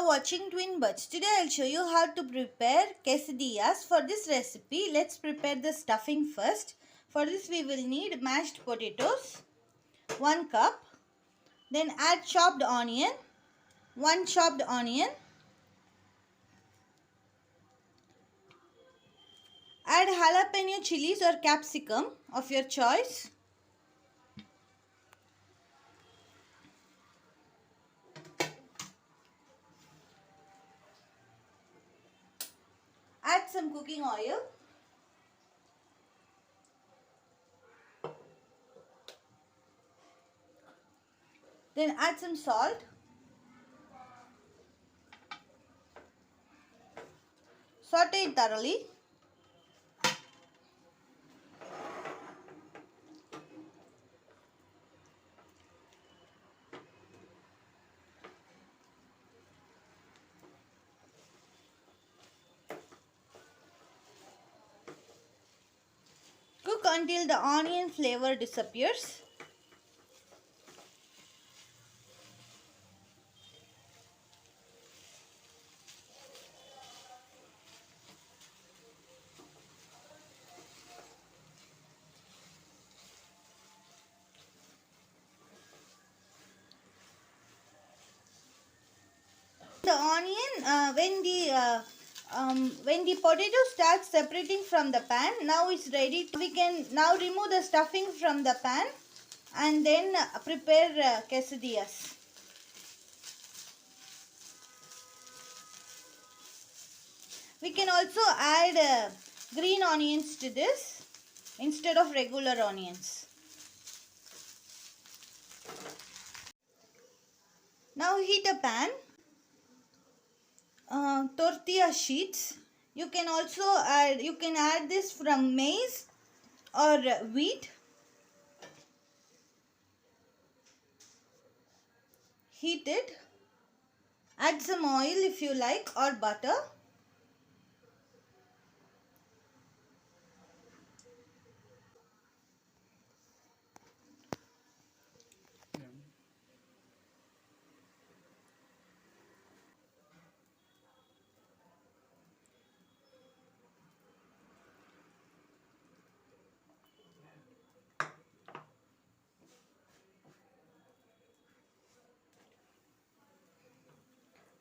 are watching Twin Birds. Today I'll show you how to prepare quesadillas. For this recipe, let's prepare the stuffing first. For this we will need mashed potatoes, 1 cup. Then add chopped onion, 1 chopped onion. Add jalapeño chillies or capsicum of your choice. Add some cooking oil. Then add some salt. Saute it thoroughly. Cook until the onion flavor disappears. The onion, when the potato starts separating from the pan, now it's ready. We can now remove the stuffing from the pan and then prepare quesadillas. We can also add green onions to this instead of regular onions. Now heat a pan. Tortilla sheets. You can also add this from maize or wheat. Heat it. Add some oil if you like or butter.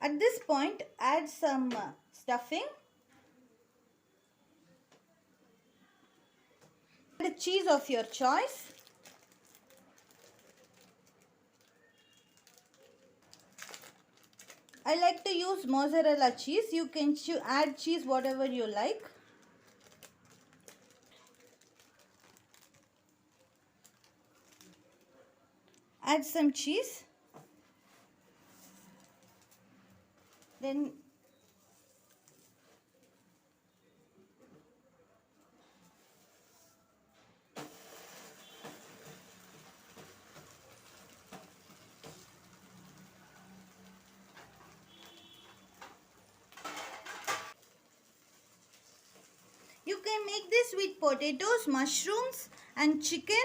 At this point, add some stuffing. Add cheese of your choice. I like to use mozzarella cheese. You can add cheese whatever you like. Add some cheese. Then you can make this with potatoes, mushrooms and chicken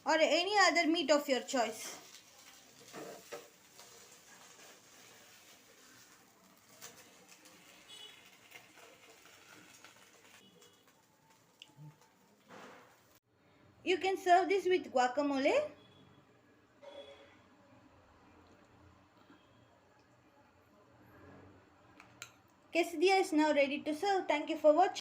or any other meat of your choice. You can serve this with guacamole. Quesadilla is now ready to serve. Thank you for watching.